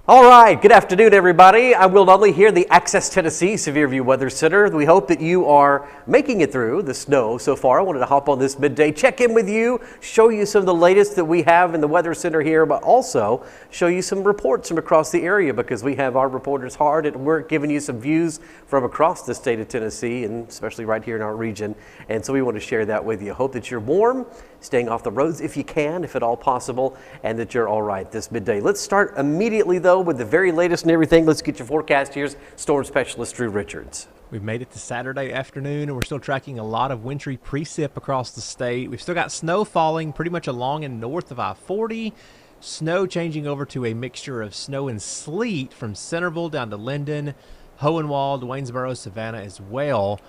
All right, good afternoon, everybody. I'm Will Dudley here, the Access Tennessee Severe View Weather Center. We hope that you are making it through the snow so far. I wanted to hop on this midday, check in with you, show you some of the latest that we have in the Weather Center here, but also show you some reports from across the area because we have our reporters hard at work giving you some views from across the state of Tennessee and especially right here in our region. And so we want to share that with you. Hope that you're warm, staying off the roads if you can, if at all possible, and that you're all right this midday. Let's start immediately, though, with the very latest and everything. Let's get your forecast. Here's Storm Specialist Drew Richards. We've made it to Saturday afternoon, and we're still tracking a lot of wintry precip across the state. We've still got snow falling pretty much along and north of I-40. Snow changing over to a mixture of snow and sleet from Centerville down to Linden, Hohenwald, Waynesboro, Savannah as well.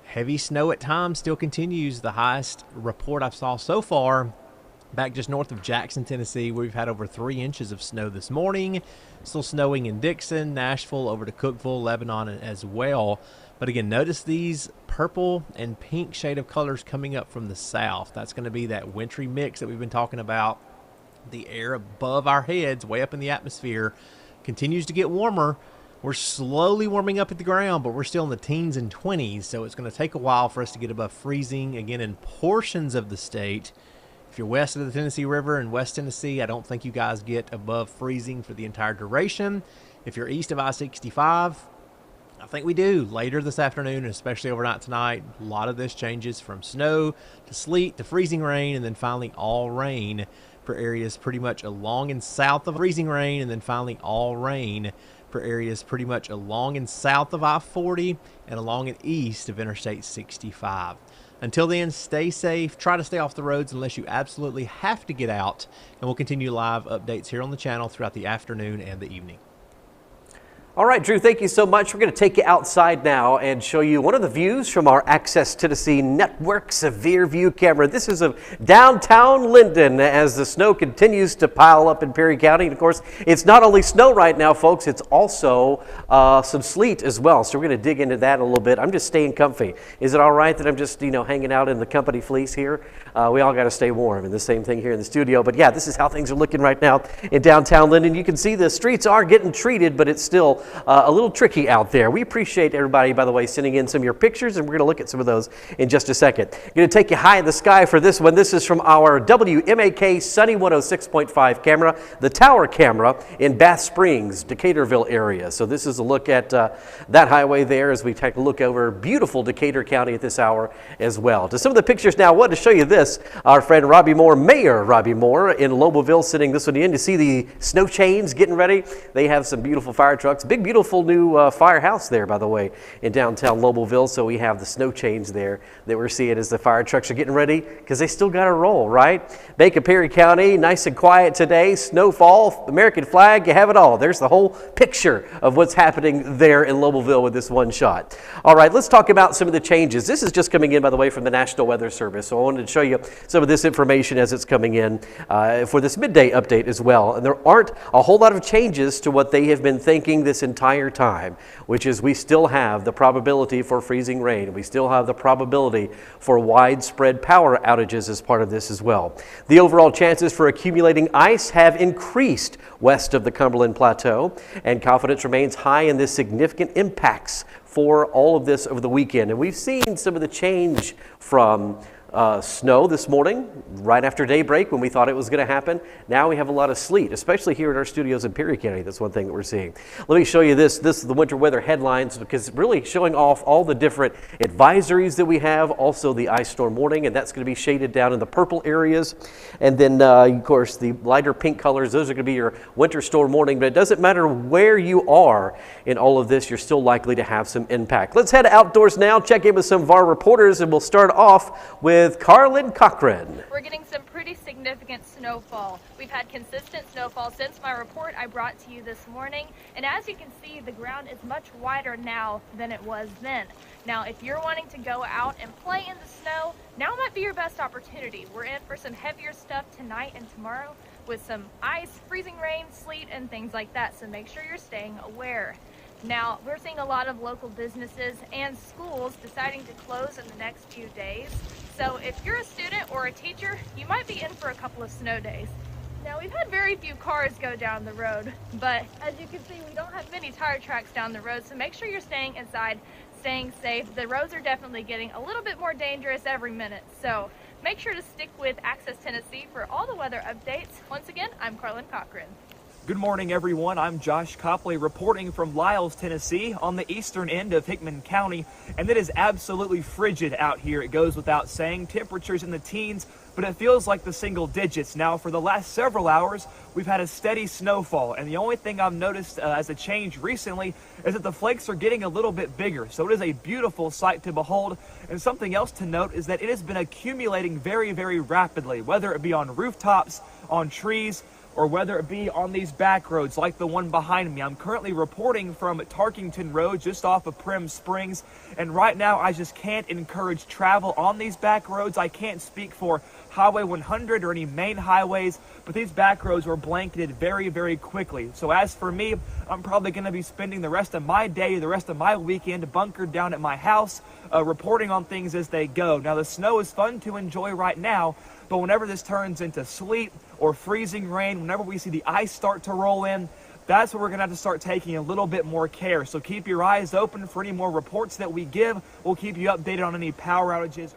Heavy snow at times still continues. The highest report I saw so far back just north of Jackson, Tennessee, where we've had over 3 inches of snow this morning. Still snowing in Dixon, Nashville, over to Cookeville, Lebanon as well. But again, notice these purple and pink shade of colors coming up from the south. That's going to be that wintry mix that we've been talking about. The air above our heads, way up in the atmosphere, continues to get warmer. We're slowly warming up at the ground, but we're still in the teens and 20s, so it's going to take a while for us to get above freezing again in portions of the state. If you're west of the Tennessee River in West Tennessee, I don't think you guys get above freezing for the entire duration. If you're east of I-65, I think we do later this afternoon, and especially overnight tonight. A lot of this changes from snow to sleet to freezing rain, and then finally all rain for areas pretty much along and south of freezing rain, and then finally all rain for areas pretty much along and south of I-40 and along and east of Interstate 65. Until then, stay safe. Try to stay off the roads unless you absolutely have to get out. And we'll continue live updates here on the channel throughout the afternoon and the evening. All right, Drew, thank you so much. We're going to take you outside now and show you one of the views from our Access Tennessee Network Severe View camera. This is of downtown Linden as the snow continues to pile up in Perry County. And of course, it's not only snow right now, folks, it's also some sleet as well. So we're going to dig into that a little bit. I'm just staying comfy. Is it all right that I'm just, hanging out in the company fleece here? We all got to stay warm, and the same thing here in the studio. But yeah, this is how things are looking right now in downtown Linden. You can see the streets are getting treated, but it's still a little tricky out there. We appreciate everybody, by the way, sending in some of your pictures, and we're going to look at some of those in just a second. Going to take you high in the sky for this one. This is from our WMAK Sunny 106.5 camera, the tower camera in Bath Springs, Decaturville area. So this is a look at that highway there as we take a look over beautiful Decatur County at this hour as well. To some of the pictures now, I wanted to show you this. Our friend Robbie Moore, Mayor Robbie Moore in Lobelville, sending this one in. To see the snow chains getting ready. They have some beautiful fire trucks. Big, beautiful new firehouse there, by the way, in downtown Lobelville. So we have the snow chains there that we're seeing as the fire trucks are getting ready because they still got to roll, right? Macon, Perry County, nice and quiet today. Snowfall, American flag, you have it all. There's the whole picture of what's happening there in Lobelville with this one shot. All right, let's talk about some of the changes. This is just coming in, by the way, from the National Weather Service. So I wanted to show you some of this information as it's coming in for this midday update as well. And there aren't a whole lot of changes to what they have been thinking this entire time, which is we still have the probability for freezing rain. We still have the probability for widespread power outages as part of this as well. The overall chances for accumulating ice have increased west of the Cumberland Plateau, and confidence remains high in this significant impacts for all of this over the weekend. And we've seen some of the change from snow this morning, right after daybreak when we thought it was going to happen. Now we have a lot of sleet, especially here at our studios in Perry County. That's one thing that we're seeing. Let me show you this. This is the winter weather headlines because it's really showing off all the different advisories that we have, also the ice storm warning, and that's going to be shaded down in the purple areas. And then, of course, the lighter pink colors, those are going to be your winter storm warning, but it doesn't matter where you are in all of this, you're still likely to have some impact. Let's head outdoors now, check in with some of our reporters, and we'll start off with Carlin Cochran. We're getting some pretty significant snowfall. We've had consistent snowfall since my report I brought to you this morning, and as you can see, the ground is much wider now than it was then. Now, if you're wanting to go out and play in the snow, now might be your best opportunity. We're in for some heavier stuff tonight and tomorrow with some ice, freezing rain, sleet, and things like that, so make sure you're staying aware. Now, we're seeing a lot of local businesses and schools deciding to close in the next few days. So if you're a student or a teacher, you might be in for a couple of snow days. Now, we've had very few cars go down the road, but as you can see, we don't have many tire tracks down the road, so make sure you're staying inside, staying safe. The roads are definitely getting a little bit more dangerous every minute, so make sure to stick with Access Tennessee for all the weather updates. Once again, I'm Carlin Cochran. Good morning, everyone. I'm Josh Copley reporting from Lyles, Tennessee, on the eastern end of Hickman County, and it is absolutely frigid out here. It goes without saying. Temperatures in the teens, but it feels like the single digits. Now, for the last several hours, we've had a steady snowfall, and the only thing I've noticed as a change recently is that the flakes are getting a little bit bigger, so it is a beautiful sight to behold. And something else to note is that it has been accumulating very, very rapidly, whether it be on rooftops, on trees, or whether it be on these back roads like the one behind me. I'm currently reporting from Tarkington Road just off of Prim Springs, and right now I just can't encourage travel on these back roads. I can't speak for Highway 100 or any main highways, but these back roads were blanketed very, very quickly. So as for me, I'm probably going to be spending the rest of my day, the rest of my weekend bunkered down at my house, reporting on things as they go. Now, the snow is fun to enjoy right now, but whenever this turns into sleet or freezing rain, whenever we see the ice start to roll in, that's where we're going to have to start taking a little bit more care. So keep your eyes open for any more reports that we give. We'll keep you updated on any power outages.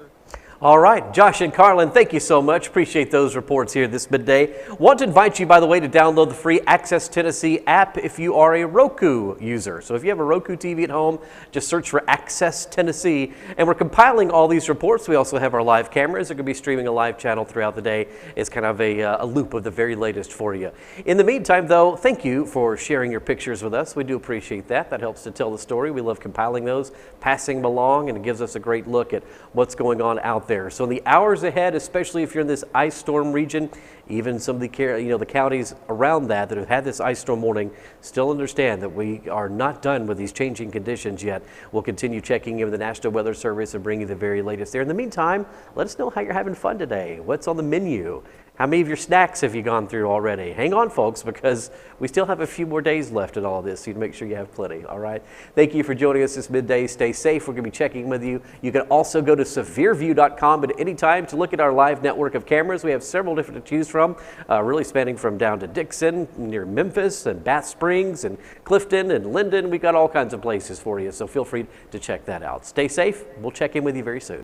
All right, Josh and Carlin, thank you so much. Appreciate those reports here this midday. Want to invite you, by the way, to download the free Access Tennessee app if you are a Roku user. So if you have a Roku TV at home, just search for Access Tennessee. And we're compiling all these reports. We also have our live cameras. They're going to be streaming a live channel throughout the day. It's kind of a loop of the very latest for you. In the meantime, though, thank you for sharing your pictures with us. We do appreciate that. That helps to tell the story. We love compiling those, passing them along, and it gives us a great look at what's going on out there. So in the hours ahead, especially if you're in this ice storm region, even some of the the counties around that have had this ice storm warning, still understand that we are not done with these changing conditions yet. We'll continue checking in with the National Weather Service and bring you the very latest there. In the meantime, let us know how you're having fun today. What's on the menu? How many of your snacks have you gone through already? Hang on, folks, because we still have a few more days left in all of this, so you make sure you have plenty, all right? Thank you for joining us this midday. Stay safe. We're going to be checking with you. You can also go to severeview.com at any time to look at our live network of cameras. We have several different to choose from, really spanning from down to Dixon, near Memphis, and Bath Springs, and Clifton, and Linden. We've got all kinds of places for you, so feel free to check that out. Stay safe. We'll check in with you very soon.